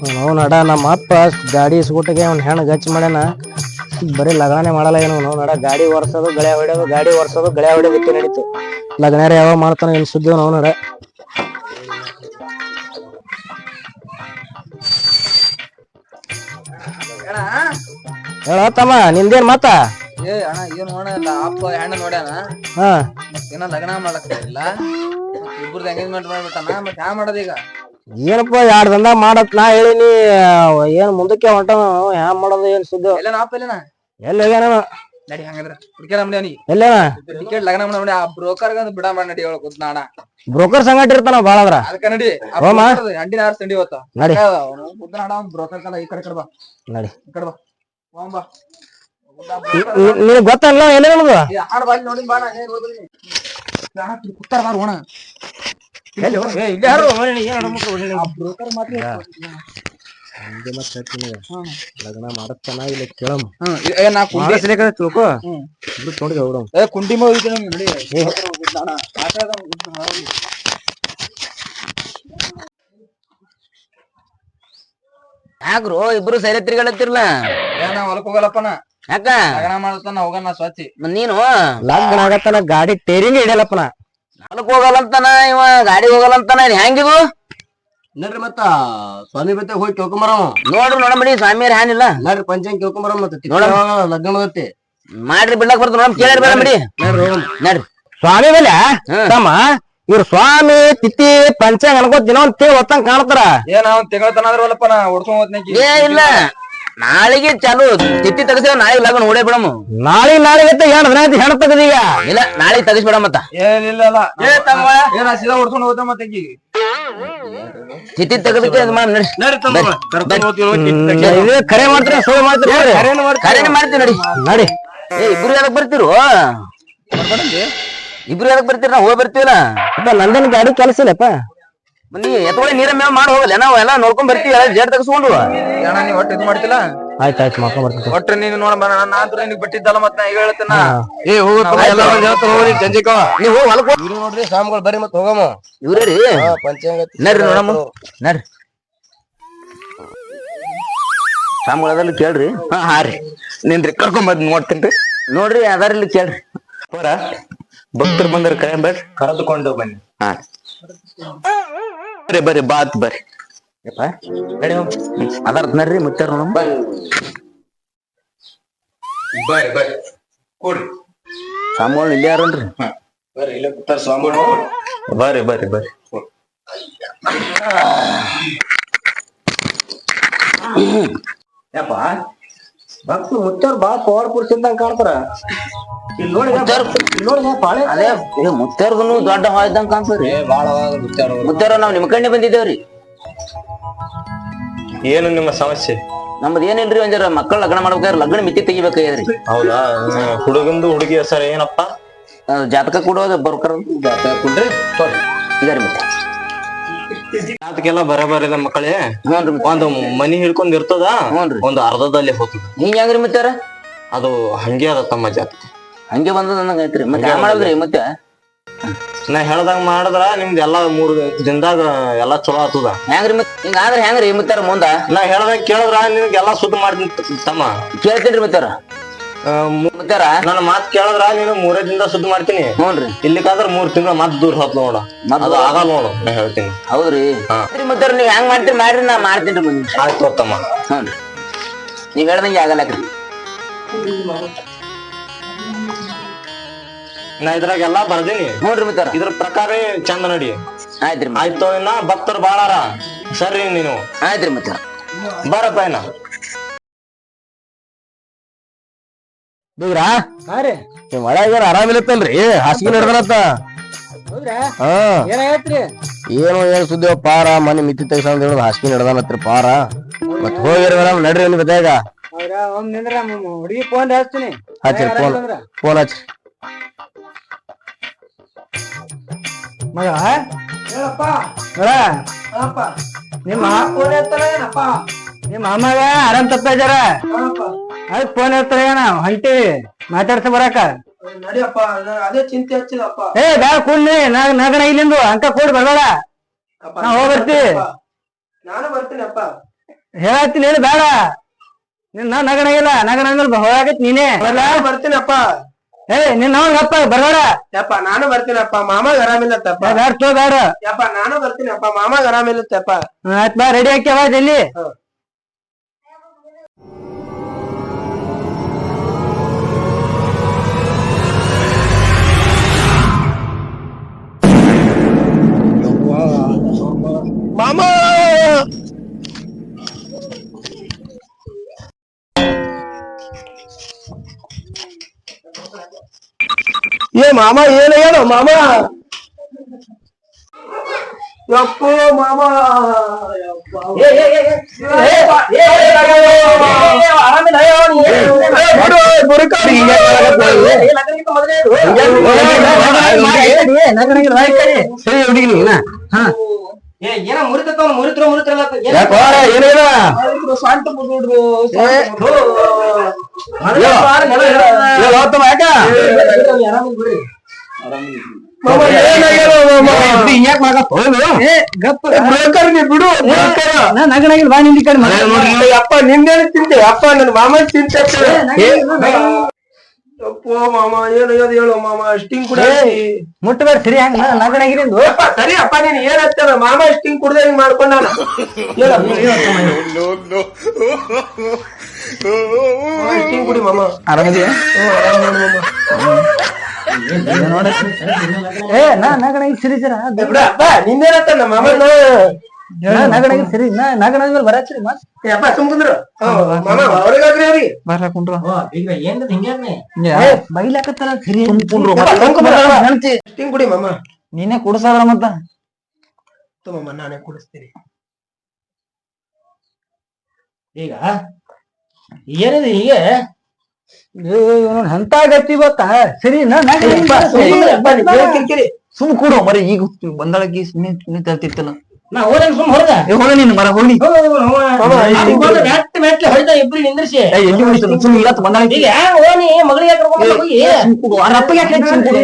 ನಾವು ನಡ ನಮ್ಮ ಅಪ್ಪ ಗಾಡಿ ಸ್ಕೂಟಿಗೆ ಅವ್ನ ಹೆಣ್ಣು ಗಚ್ಚ ಮಾಡ್ಯಾನ. ಬರೀ ಲಗ್ನೇ ಮಾಡಲ್ಲ ಏನು ನಾವು ನಡ ಗಾಡಿ ಒರ್ಸೋದು ಗಳೆ ಹೊಡೆಯೋದು ಗಾಡಿ ಒರ್ಸೋದು ಗಳೆ ಹೊಡೆಯೋದಕ್ಕೆ ನಡೀತು. ಲಗ್ನಾರ ಯಾವಾಗ ಮಾಡ್ತಾನ ಏನ್ ಸುದ್ದಿ ನಾವು ನಡ. ಹೇಳತ್ತಮ್ಮ ನಿಂದೇನ್ ಮತ್ತ? ಏ ಅಣ್ಣ ಏನ್ ನೋಡಲ್ಲ ಅಪ್ಪ ಹೆಣ್ಣ ನೋಡ್ಯಾನ. ಹಾ ಏನ ಲಗ್ನ ಮಾಡಕ್ ಇಲ್ಲ, ಇಬ್ಬರದು ಎಂಗೇಜ್ಮೆಂಟ್ ಮಾಡ್ಬಿಟ್ಟಾನ. ಮತ್ತೆ ಹ್ಯಾ ಮಾಡೋದ ಈಗ? ಏನಪ್ಪ 2 ದಂದ ಮಾಡತ್ ನಾ ಹೇಳಿನಿ. ಏನ್ ಮುಂದಕ್ಕೆ ಹೊಂಟ ಹ್ಯಾಂಗ ಮಾಡೋದು ಏನ್ ಸುದ್ದಿ? ಎಲ್ಲೇನ ಅಪ್ಪ ಎಲ್ಲೇನ? ಎಲ್ಲಿ ಹೋಗ್ಯಾನ? ನಡಿ ಹಂಗಂದ್ರ ಹುಡುಕ್ಯಾರ ನಮ್ನಿ ಎಲ್ಲೇನ ಟಿಕೆಟ್ ಲಗ್ನ ಮಾಡಿ ಆ ಬ್ರೋಕರ್ ಗಂದ್ ಬಿಡ ಮಾಡಿ ನಡಿ ಹೇಳ ಕೂತ್ ಅಣ್ಣ. ಬ್ರೋಕರ್ ಸಂಗಟ ಇರ್ತಾನ ಬಾಳ ಅದ್ರ. ಅದಕ್ಕ ನಡಿ ಅಂಡಿನ ಆರ್ ಸಂಡಿ ಇವತ್ತ ನಡಿ ಕೂತ್ ಅಣ್ಣ. ಬ್ರೋಕರ್ ಕಲ್ಲ ಈ ಕಡೆ ಬಾ, ನಡಿ ಈ ಕಡೆ ಬಾ ಬಾ. ನಿನಗ್ ಗೊತ್ತಲ್ಲ ಏನೇ ಹೇಳುದು? ಹಾಡ್ ಬಾಲಿ ನೋಡಿ ಬಾ. ಕೂತಾರ ಬಾರ ಹೋಣ. ಲಗ್ನ ಮಾಡತ್ತಾನ ಇಲ್ಲ ಕೇಳಮ್. ತಿಳ್ಕೊ ಕುಂಡಿ ನೋಡಿ. ಯಾಕ್ರು ಇಬ್ರು ಸೈಲೆ ತಿರ್ಗಾಡತ್ತಿರ್ಲ? ಏನ ಹೊಲಕ್ ಹೋಗಲ್ಲಪ್ಪನ. ಯಾಕ ಲಗ್ನ ಮಾಡತಾನ ಹೋಗಣ ಸ್ವಚ್ಛಿ. ನೀನು ಲಗ್ನ ಆಗತ್ತಾನ ಗಾಡಿ ಟೇರಿಂಗ್ ಹಿಡಿಯಲ್ಲಪ್ಪನ. ಹೊಲಕ್ ಹೋಗಲ್ಲಂತಾನ ಇವ, ಗಾಡಿ ಹೋಗಲ್ಲಂತಾನ. ಹೆಂಗಿದು ನಡ್ರಿ ಮತ್ತ ಸ್ವಾಮಿ ಬತ್ತ ಹೋಗಿ ಕೇಳ್ಕೊಂಬರ. ನೋಡ್ರಿ ನೋಡಂಬಿಡಿ ಸ್ವಾಮಿಯರ್ ಹ್ಯಾನಿಲ್ಲ. ನಡ್ರಿ ಪಂಚಾಂಗ ಕೇಳ್ಕೊಂಬರ. ಮತ್ತೆ ಲಗ್ನ ಆಗತ್ತೆ ಮಾಡ್ರಿ ಬಿಡ್ಲಕ್ ಬರ್ತ ನೋಡಮ್. ಕೇಳಿ ಬೇಡಂಬಿಡಿ. ನಡ್ರಿ ಸ್ವಾಮಿ ಮೇಲೆ ತಮ್ಮ ಇವ್ರ ಸ್ವಾಮಿ ತಿಥಿ ಪಂಚಾಂಗ ಅನ್ಕೋತ ದಿನ ಒಂದ್ ತೇಳ್ ಹೊತ್ತಂಗ್ ಕಾಣ್ತಾರ. ಏನ ಅವ್ನ್ ತಿಂಗಳತನಾದ್ರಲ್ಲಪ್ಪನ ಓಡ್ಕೊಂಡ್ ಹೋದ್ನಾಕಿ. ಏ ಇಲ್ಲ, ನಾಳೆಗೆ ಚಾಲು ತಿಥಿ ತೆಗಸಿರ ನಾಳೆ ಲಗ್ನ ಓಡೇ ಬಿಡಮ್. ನಾಳೆಗತ್ತೆ ಹೆಣ ತಗದೀಗ. ಇಲ್ಲ ನಾಳೆಗೆ ತೆಗಿಸ್ಬಿಡ ಮತ್ತ. ಏನಿಲ್ಲ ಏನ ಸೀದಾ ಓಡ್ಕೊಂಡ್ ಹೋದ ಮತ್ತೆ ತಿಥಿ ತೆಗದಕ್ಕೆ ಕರೆ ಮಾಡ್ತೀರ ಸುಳ್ಳು ಮಾಡ್ತೀರ? ಕರೆನೆ ಮಾಡ್ತೀವಿ ನಡಿ. ನಡಿ ಏ ಇಬ್ರು ಯಾವಾಗ ಬರ್ತಿರು? ಇಬ್ರು ಯಾವಾಗ ಬರ್ತೀರ? ನಾವು ಹೋಗಿ ಬರ್ತೀವಲ್ಲ. ನಂದೇನ್ ಗಾಡಿ ಕೆಲಸ ಇಲ್ಲಪ್ಪ. ನೀ ಎತ್ತೊಳೆ ನೀರ ಮೇವ್ ಮಾಡಿ ಹೋಗಲ್ಲ. ನಾವು ಎಲ್ಲ ನೋಡ್ಕೊಂಡ್ ಬರ್ತೀವಿ. ಎಲ್ಲ ಜೇಡ್ ತೆಗೆಸ್ಕೊಂಡು ಅಣ್ಣ ನೀವ್ ಒಟ್ಟು ಇದು ಮಾಡ್ತಿಲ್ಲ. ಆಯ್ತಾಯ್ತು ಮಾಡ್ಕೊಂಡ್ ಬರ್ತೀನಿ. ಒಟ್ರೆ ನೀನು ನೋಡ ನಾನ್ ನಿನಗ್ ಬಿಟ್ಟಿದ್ದಲ್ಲ ಮತ್ ನಾ ಈಗ ಹೇಳ್ತೇನ. ಏ ಹೋಗ್ರಿ ಸಂಜೆಕ ನೀವು ಹೋಗಿ ಹೊಲಕ್ ಇವ್ರು ನೋಡ್ರಿ ಸ್ವಾಮಿಗಳು ಬರ್ರಿ ಮತ್ ಹೋಗಮ್ಮ. ಇವ್ರೇ ರೀ ಪಂಚಾಂಗ ನಡ್ರಿ ನೋಡಮ್ಮ. ನಡ್ರಿ ಸಾಮಗಳಲ್ಲಿ ಕೇಳ್ರಿ. ಹಾ ರೀ ನಿನ್ರಿ ಕರ್ಕೊಂಡ್ ಬಂದ್ ನೋಡ್ತೇನ್ರಿ. ನೋಡ್ರಿ ಅದಾರಲ್ಲಿ ಕೇಳ್ರಿ. ಹೋರ ಭಕ್ತರು ಬಂದ್ರ ಕೈ ಬರ್ರಿ ಕರೆದುಕೊಂಡು ಬನ್ನಿ. ಹಾ ಬರ್ರಿ ಬರ್ರಿ ಬಾತ್ ಬರ್ರಿ. ಅದಾರ ನಡ್ರಿ ಮುತ್ತಾರ ನೋಡಮ್ಮ. ಬರ್ರಿ ಬರ್ರಿ ಕೊಡ್ರಿ. ಸಾಮಗಳು ಇಲ್ಲಿ ಯಾರನ್ರಿ? ಬರ್ರಿ ಇಲ್ಲ ಕೂತಾರ ಸ್ವಾಮಿಗಳು. ಬರ್ರಿ ಬರ್ರಿ ಬರ್ರಿ. ಯಪ್ಪ ಭಕ್ತರು ಮುತ್ತವ್ರು ಬಾಳ ಪವರ್ಫುಲ್ ಇದ್ದಂಗ ಕಾಣ್ತಾರ. ಇಲ್ಲಿ ನೋಡಿ ಅದೇ ಮುತ್ತಾರ್ಗು ದೊಡ್ಡ ಇದ್ದಂಗ ಕಾಣ್ತದ್ರಿ. ಬಾಳ ಮುತ್ತಾರ ನಾವ್ ನಿಮ್ ಕಣ್ಣೆ ಬಂದಿದ್ದೇವ್ರಿ. ಏನು ನಿಮ್ಮ ಸಮಸ್ಯೆ? ನಮ್ದು ಏನಿಲ್ರಿ, ಒಂದ್ ಜರ ಮಕ್ಕಳ ಲಗ್ನ ಮಾಡ್ಬೇಕಾದ್ರೆ ಲಗ್ನ ಮಿತಿ ತೆಗಿಬೇಕಾಗ್ಯದ್ರಿ. ಹೌದಾ? ಹುಡುಗಂದು ಹುಡುಗಿ ಹೆಸರು ಏನಪ್ಪ? ಜಾತಕ ಕೊಡೋದು ಬರ್ಕರ್ ಕುಡ್ರಿ ಇದಾರಿ ಮತ್ತೆ. ಜಾತಕೆಲ್ಲ ಬರಬಾರದ ಮಕ್ಕಳೇ. ಹ್ಞೂನ್ರಿ ಒಂದು ಮನಿ ಹಿಡ್ಕೊಂಡ್ ಇರ್ತದ, ಹ್ಞೂನ್ರಿ ಒಂದು ಅರ್ಧದಲ್ಲಿ ಹೋಗ್ತದ. ಹಿಂಗ ಹೆಂಗ್ರಿ ಮುತ್ತಾರ? ಅದು ಹಂಗೆ ಅದ ತಮ್ಮ ಜಾತಕ. ಹಂಗೆ ಬಂದದ ಅನ್ನಂಗ ಐತ್ರಿ. ಮತ್ತೆ ಹ್ಯಾಂಗ ಮಾಡದ್ರಿ ಮತ್ತೆ? ನಾ ಹೇಳ್ದಂಗ ಮಾಡಿದ್ರ ನಿಮ್ದು ಎಲ್ಲಾ 3 ದಿನದಾಗ ಎಲ್ಲಾ ಚಲೋ ಆತದ. ಹೆಂಗ್ರಿ ಮತ್ ಹಿಂಗಾದ್ರೆ ಹೆಂಗ್ರಿ ಮುತ್ತಾರ ಮುಂದ? ನಾ ಹೇಳ್ದಂಗ ಕೇಳಿದ್ರ ನಿಮ್ಗೆ ಎಲ್ಲಾ ಸುದ್ದಿ ಮಾಡ್ತೀನಿ ತಮ್ಮ. ಕೇಳ್ತೇನ್ರಿ ಮುತ್ತಾರ. ಮುತ್ತಾರ ನನ್ನ ಮಾತ್ ಕೇಳಿದ್ರ ನೀನು 3 ದಿನದ ಸುದ್ದಿ ಮಾಡ್ತೀನಿ. ಹ್ಞೂನ್ರಿ ಇಲ್ಲಿಕಾದ್ರ 3 ತಿಂಗಳ ಮತ್ ದೂರ ಹೋತ್ ನೋಡ. ಅದು ಆಗಲ್ಲ ನೋಡು ನಾ ಹೇಳ್ತೀನಿ. ಹೌದ್ರಿ ಮುತ್ತಾರ, ನೀವ್ ಹೆಂಗ್ ಮಾಡ್ತೀರಿ ಮಾಡ್ರಿ, ನಾ ಮಾಡ್ತೇನ್ರಿ ಮುಂದೆ. ಆಯ್ತು ತಮ್ಮ. ಹ್ಞೂನ್ರಿ ನೀವ್ ಹೇಳ್ದಂಗೆ ಆಗಲ್ಲಕ್ರಿ. ನಾ ಇದ್ರಾಗೆಲ್ಲಾ ಬರ್ದೀನಿ. ಹ್ಞೂನ್ರಿ ಮುತ್ತಾರ. ಇದ್ರ ಪ್ರಕಾರ ಚಂದ ನಡಿ. ಆಯ್ತ್ರಿ ಆಯ್ತು. ಇನ್ನ ಭಕ್ತರು ಬಾಳಾರ. ಸರಿ ನೀನು ಆಯ್ತ್ರಿ ಮುತ್ತಾರ. ಬರಪ್ಪ ಇನ್ನ. ಬೀಗ್ರಾ ಒಳಗ ಆರಾಮಿಲ್ಲತ್ತಲ್ರಿ? ಹಾಸಿಗೆ ಹಿಡ್ದನತ್ತ. ಏನೋ ಏನ್ ಸುದ್ದಿ ಪಾರ ಮನೆ ಮಿತಿ ತೆಗ್ಸಂದ್ ಹೇಳುದು ಹಾಸಿಗೆ ಹಿಡ್ದನತ್ರಿ ಪಾರ. ಮತ್ ಹೋಗಿರಿ ಮೇಡಮ್ ನಡ್ರಿ ನಿಮ್ ಬೇಗ. ಹುಡುಗಿ ಫೋನ್ ಹಚ್ತೀನಿ. ಹಚ್ಚಿರಿ ಫೋನ್ ಹಚ್ರಿ. ಮಗ ನಿಮ್ಮ ನಿಮ್ಮ ಅಮ್ಮಗ ಆರಾಮ್ ತಪ್ಪ ಇದಾರ. ಅದಕ್ಕೆ ಫೋನ್ ಹೇಳ್ತಾರ ಏನ ಹೊಂಟಿವಿ ಮಾತಾಡ್ಸ ಬರಾಕ. ನಡಿಯಪ್ಪ ಅದೇ ಚಿಂತೆ ಹಚ್ಚಿದಪ್ಪ. ಏ ಬ್ಯಾಡ ಕೂಡ್ಲಿ ನಗಣ ಇಲ್ಲಿಂದು ಅಂಕ ಕೂಡ್ ಬರಬೇಡ. ನಾ ಹೋಗ್ಬರ್ತೀವಿ. ನಾನು ಬರ್ತೀನಿ ಅಪ್ಪ. ಹೇಳತ್ತೀನಿ ಹೇಳಿ ಬೇಡ ನಾ ನಗಣಗಿಲ್ಲ ನಗಣ ಹೋಗತ್ ನೀನೇ ನಾನು ಬರ್ತೀನಪ್ಪ. ನಿನ್ನ ಅವನಪ್ಪ ಬರಬೇಡ ಯಪ್ಪ ನಾನು ಬರ್ತೀನಪ್ಪ, ಮಾಮಾಗ ಆರಾಮಿಲ್ಲತ್ತಪ್ಪ. ಬೇಡ ತೋ ಬೇಡ ಯಪ್ಪ ನಾನು ಬರ್ತೀನಪ್ಪ, ಮಾಮಾಗ ಆರಾಮಿಲ್ಲತ್ತಪ್ಪ. ಆಯ್ತು ಬಾ ರೆಡಿ ಹಾಕಿ ಅವ ಜಲ್ದಿ. ಮಾಮಾ ಏ ಮಾಮ ಏನು ಹೇಳು ಮಾಮ. ಯಪ್ಪೋ ಮಾಮ ಏನ ಮುರಿತ ಮುರಿತ್ರಲ್ಲ ಸ್ವಂತ ಬಿಡ್ರು ನಗಣಗಿಲ್ಲ ಬಾ ನಿಂದಿ ಕಡೆ ಅಪ್ಪ ನಿಂದೇನು ತಿಂತೆ ಅಪ್ಪ ನನ್ ಮಾಮ ತಿಂತ. ಅಪ್ಪೋ ಮಾಮ ಏನು ಹೇಳು ಮಾಮ, ಸ್ಟಿಂಗ್ ಕೂಡ ಮುಟ್ಟಬೇಡ ಸರಿ ಹಂಗ ನಗಣಗಿರಿಂದು ಸರಿ ಅಪ್ಪ ನೀನ್ ಏನ್ ಹತ್ತಾರ ಮಾಮ ಸ್ಟಿಂಗ್ ಕುಡ್ದ ಹಿಂಗ್ ಮಾಡ್ಕೊಂಡಾನ. ಸ್ಟಿಂಗ್ ಕುಡಿ ಮಾಮ. ಆರಾಮದಿಯ ನಾ ನಗಣಗಿ ಸಿರಿ ಸರ ಅಪ್ಪ ನಿಂದೇನತ್ತ ಮಾಮ ನಗಣಗಿ ಸರಿ ನಗಣಗ ಮೇಲೆ ಬರತ್ರಿ ಮತ್ ಅಪ್ಪ ಸುಮ್ಕುಂದ್ರು ಮಾಮ ಅವ್ರಿಗಾಗ್ರಿ ಅವ್ರಿಗೆ ಬರ್ಲಾಕೊಂಡ್ರು ಬೈಲಾಕತ್ತಾರ ಸರಿ ಸ್ಟಿಂಗ್ ಕುಡಿ ಮಾಮ. ನೀನೇ ಕುಡ್ಸಾದ್ರ ಮತ್ತ ಮಾಮ ನಾನೇ ಕುಡಿಸ್ತೀನಿ. ಈಗ ಏನಿದೆ ಹೀಗೆ ಎಂತ ಗತಿ ಗೊತ್ತಾ ಸರಿ ಕಿರಿಕಿರಿ ಸುಮ್ ಕೂಡು ಮರ ಈಗ ಬಂದಾಳಕಿ ಸುಮ್ಮನೆ ತರ್ತಿತ್ತಲ್ಲ ನಾ ಹೋದ ಸುಮ್ ಹೊರದ ಹೋಗ ನೀನು ಮರ ಹೋಗಿ ಮೆಟ್ಲೆ ಹೊಯ್ದ ಇಬ್ರು ನಿಂದ್ರಿಸಿ ಎಲ್ಲಿ ಹೋಗ್ತಾನೆ ಸುಮ್ ಇವತ್ತು ಬಂದಾಳಕಿ ಈಗ ಓನಿ ಮಗಳಿಗೆ ಕರ್ಕೊಂಡು ಹೋಗಿ ಸುಮ್ ಕೂಡು ಆ ರಪ್ಪಗೆ ಯಾಕೆ ಸುಮ್ ಕೂಡು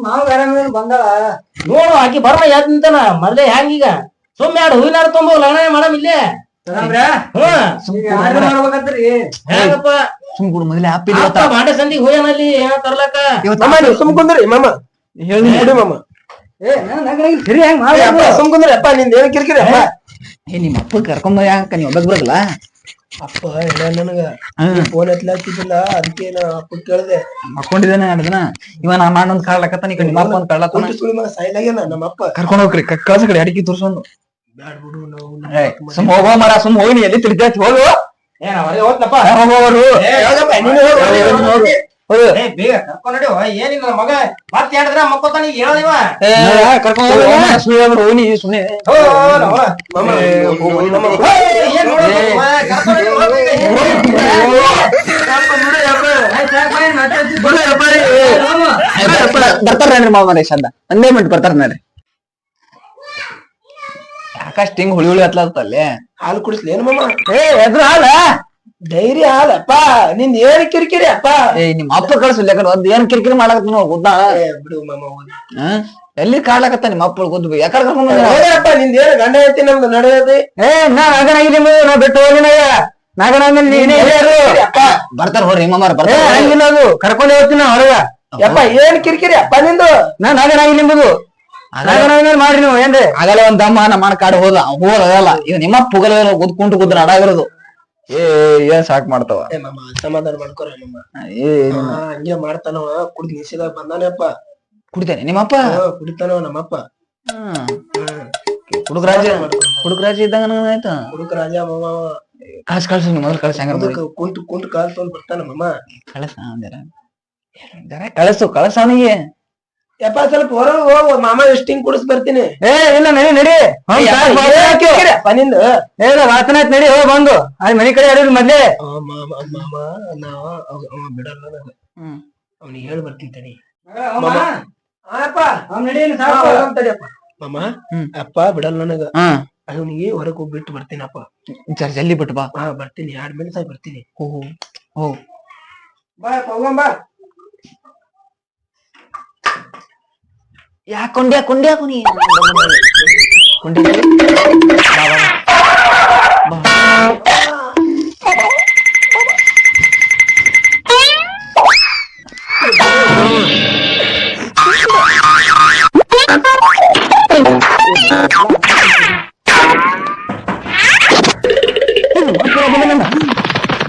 ಮಾವ ಬಂದಾಳ ನೋಡು ಆಕಿ ಬರ್ಮ ಯಾತ್ ನಿಂತಾನ ಮೊದ್ಲೇ ಹ್ಯಾಂಗೀಗ ಸುಮ್ ಎರಡು ಹೂವಿನಾರ ತುಂಬ ಲಗ್ನ ಮಾಡಮ್ ಇಲ್ಲೇ ಮಾಡ್ಬೇಕಂತ್ರಿ ಹ್ಯಾಂಗಪ್ಪ ಸುಮ್ ಕೂಡು ಮೊದಲೇ ಹ್ಯಾಪಿ ಅಪ್ಪ ಮಾಡೆ ಸಂದಿಗೆ ಹೋಯನಲ್ಲಿ ಏನ ತರ್ಲಕ್ಕ ಮಾಮ ನೀವು ಸುಮ್ಕುಂದ್ರಿ ಮಾಮ ಹೇಳಿ ಕುಡಿ ಮಾಮ. ಸರಿ ಹೆಂಗ್ ಅಪ್ಪ ಸುಮ್ಕುಂದ್ರಿ ಅಪ್ಪ ನಿಂದ ಏನ್ ಕಿರಿಕಿರಿ ಅಪ್ಪ. ನಿಮ್ಮ ಅಪ್ಪ ಕರ್ಕೊಂಡ್ ಯಾಕ ನೀವ್ ಒಬ್ಬಕ್ ಬರಲ್ಲ ಅಪ್ಪ ಇಲ್ಲ ನನಗ ಫೋನ್ ಎತ್ಲಾತಿದ್ದಿಲ್ಲ ಅದಕ್ಕೆ ನಾ ಅಪ್ಪ ಕೇಳ್ದೆ. ಮಕ್ಕೊಂಡಿದ್ದಾನೆ ಅದನ್ನ ಇವ ನಾ ಮಾಡೊಂದ್ ಕಾಡ್ಲಕತ್ತಾನ ಈಗ ನಿಮ್ಮ ಅಪ್ಪ ಒಂದ್ ಕಾಡ್ಲತ್ತಾನ ಕುಂಟಿ ಸುಳಿ ಮಗ ಸಾಯ್ಲಾಗ್ಯಾನ ನಮ್ಮ ಅಪ್ಪ. ಕರ್ಕೊಂಡ್ ಹೋಗ್ರಿ ಕಳ್ಸ ಕಡೆ ಅಡಿಕೆ ತೋರ್ಸೊಂದು ಬ್ಯಾಡ್ ಬಿಡು ನಾವು ಸುಮ್ ಹೋಗೋ ಮರ ಸುಮ್ ಹೋಗಿ ನೀ ಎಲ್ಲಿ ತಿರ್ಗಾಯ್ತು ಹೋಗು ಏನ ಹೊರಗೆ ಹೋದ್ನಪ್ಪ ಹೋಗೋರು ಬೇಗ ಕರ್ಕೊಂಡ್ ನಡಿ ಏನಿಲ್ಲ ಮಗ ಮತ್ ಹೇಳಿದ್ರ ಮಕ್ಕೋತಾನ ಈಗ ಹೇಳದಿವ ಕರ್ಕೊಂಡ್ ಹೋಗಿ ಸುಮ್ನೆ ಮಾಮ ಏನ್ ಬರ್ತಾರ ಮಾವ ಮರ ಶಬ್ದ ಒಂದೇ ಮಿನಿಟ್ ಬರ್ತಾರ ನೋಡ್ರಿ ಯಾಕಷ್ಟ ಹಿಂಗ್ ಹುಳಿ ಹುಳಿ ಹತ್ಲತ್ತಲ್ಲೇ ಹಾಲು ಕುಡಿಸ್ಲಿ ಏನು ಮಾಮ? ಎದ್ರ ಹಾಲ ಡೈರಿ ಹಾಲಪ್ಪ ನಿಂದ ಏನ್ ಕಿರಿಕಿರಿ ಅಪ್ಪ. ನಿಮ್ ಅಪ್ಪ ಕಳ್ಸಿಲ್ಲ ಯಾಕಂದ್ರೆ ಒಂದ್ ಏನ್ ಕಿರಿಕಿರಿ ಮಾಡಕತ್ತ ನಾವು ಗುದ್ದ ಬಿಡು ಮಾಮ ಎಲ್ಲಿ ಕಾಡ್ಲಕತ್ತ ನಿಮ್ಮ ಅಪ್ಪ ಗುದ್ದು ಯಾಕಡೆ ಕರ್ಕೊಂಡ್ ಹೋಗ್ರಪ್ಪ ನಿಂದ ಏನ್ ಗಂಡ ಐತಿ ನಮ್ದು ನಡೆಯೋದು. ನಾ ನಗಣಗಿಲ್ಲ ನಾ ಬಿಟ್ಟು ಹೋಗಿನಯ್ಯ ನಗಣ ನೀನೇ ಬರ್ತಾರ ಹೋಗ್ರಿ ಮಾಮಾರ ಬರ್ತಾರ ಹಂಗಿಲ್ಲ ಅದು ಕರ್ಕೊಂಡ್ ಹೋಗ್ತೀನಿ ನಾ ಹೊರಗ. ಯಪ್ಪ ಏನ್ ಕಿರಿಕಿರಿ ಅಪ್ಪ ನಿಂದು. ನಾ ನಗಣಗಿಲ್ಲ ನಿಂಬುದು ನಗಣ ಮಾಡ್ರಿ ನೀವು ಏನ್ರಿ ಆಗಲೇ ಒಂದ್ ದಮ್ಮ ನಮ್ಮ ಮಾಡ ಕಾಡು ಹೋದಲ್ಲ ಈಗ ನಿಮ್ಮ ಪುಗಲ ಗುದ್ಕೊಂಟು ಗುದ್ರ ಅಡಾಗಿರೋದು ಏನ್ ಸಾಕ್ ಮಾಡ್ತಾವ ಮಾಮ ಸಮಾಧಾನ ಮಾಡ್ಕೊರ ಮಾಮ. ಹಂಗೆ ಮಾಡ್ತಾನವ ಕುಡ್ದು ನಿಷೇಧಾಗ ಬಂದಾನಪ್ಪ. ಕುಡಿತೇನೆ ನಿಮ್ಮಪ್ಪ ಕುಡಿತಾನವ ನಮ್ಮಪ್ಪ. ಹುಡುಗರಾಜ ಇದ್ದಂಗ ಆಯ್ತಾ ಹುಡುಕ ರಾಜ ಮಾಮ. ಕಳ್ಸ ಮೊದಲು ಕಳ್ಸ ಹೆಂಗ ಕುಂಟು ಕಾಲ್ ತೊಗೊಂಡ್ ಬರ್ತಾನ ಮಾಮ. ಕಳಸ ಕಳಸು ಕಳಸ ಅವನಿಗೆ ಯಪ್ಪ ಸ್ವಲ್ಪ ಹೊರಗೆ ಹೋಗು ಮಾಮ ಎಷ್ಟು ಹಿಂಗ್ ಕುಡಿಸ್ ಬರ್ತೀನಿ. ಇಲ್ಲ ನಡಿ ನಡಿ ನಿಂದು ವಾಸನ ಆಯ್ತು ನಡಿ ಹೋಗಿ ಬಂದು ಅಲ್ಲಿ ಮನಿ ಕಡೆ ಯಾರು ಮೊದ್ಲೇ ಮಾಮ ನಾವ ಬಿಡಲ್ಲ ನನಗ. ಅವ್ನಿಗೆ ಹೇಳಿ ಬರ್ತೀನಿ ತಡಿ ಮಾಮ. ಅಪ್ಪ ಬಿಡಲ್ಲ ನನಗ. ಅವನಿಗೆ ಹೊರಗೆ ಹೋಗಿ ಬಿಟ್ಟು ಬರ್ತೀನಪ್ಪ. ಜಲ್ದಿ ಬಿಟ್ಟು ಬಾ. ಬರ್ತೀನಿ 2 ಮಿನಿಟ್ ಬರ್ತೀನಿ. ಹೋ ಬಾ ಹೋಗಂಬಾ. ಯಾಕೆ ಕೊಂಡ್ಯಾ ಕುನಿ ಕೊಂಡಿ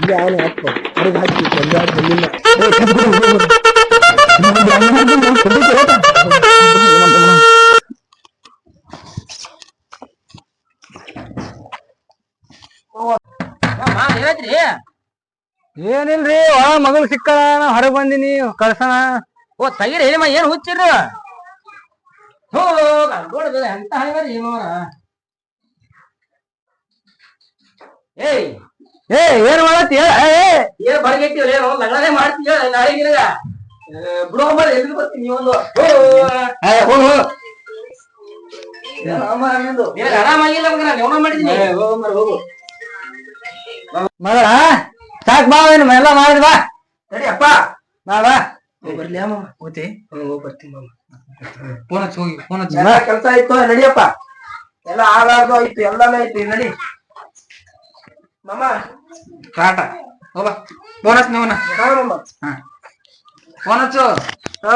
ಈಗ ಅವನು ಹಾಕೋ ಹೊರಗೆ ಹಾಕಿ ಕೊಂಡಾಡ್ ಬಂದಿಲ್ಲ ಏನೈತ್ರಿ ಏನಿಲ್ರಿ ಮಗಳು ಸಿಕ್ಕ ಹೊರಗ್ ಬಂದಿನಿ ಕಳ್ಸಣ. ಓ ತಗಿರಿ ಹೇಳಿಮ ಏನ್ ಹುಚ್ಚಿರ್ರಿ ಹೋ ನೋಡಿದ ಎಂತ ಹಂಗಾರಿ ಏನೋರ ಏಯ್ ಏನ್ ಮಾಡತ್ತಿ ಏನ್ ಬಡಗೆಟ್ಟಿವಲ್ಲ ಏನೋ ಲಗ್ನನೇ ಮಾಡ್ತೀಯ ನಾಳೆ ನಿನಗ ಬಿಡೋ ಮಾಡಿ ಎಲ್ಲಿ ಬರ್ತೀನಿ ನೀವೊಂದು ನಿನಗ ಆರಾಮಾಗಿಲ್ಲ ಮಗನ ನೆವನ ಮಾಡಿದೀನಿ ಹೋಗು ಮಗಳ ಸಾಕ್ ಬಾ ಏನು ಎಲ್ಲ ಮಾಡಿದ್ ಬಾ ಸರಿ ಅಪ್ಪ ಬಾ ಬರ್ಲಿ ಮಾಮ ಹೋತಿ ಹೋಗಿ ಬರ್ತೀನಿ ಮಾಮ ಫೋನ್ ಹಚ್ಚಿ ಹೋಗಿ ಫೋನ್ ಹಚ್ಚಿ ಎಲ್ಲ ಕೆಲಸ ಆಯ್ತು ನಡಿಯಪ್ಪ ಎಲ್ಲ ಹಾಳಾರ್ದು ಆಯ್ತು ಎಲ್ಲಾನು ಆಯ್ತು ನಡಿ ಮಾಮ ಟಾಟಾ ಹೋಗ ಫೋನ್ ಹಚ್ಚಿ ನೀವನ ಹಾ ಮಾಮ ಫೋನ್ ಹಚ್ಚು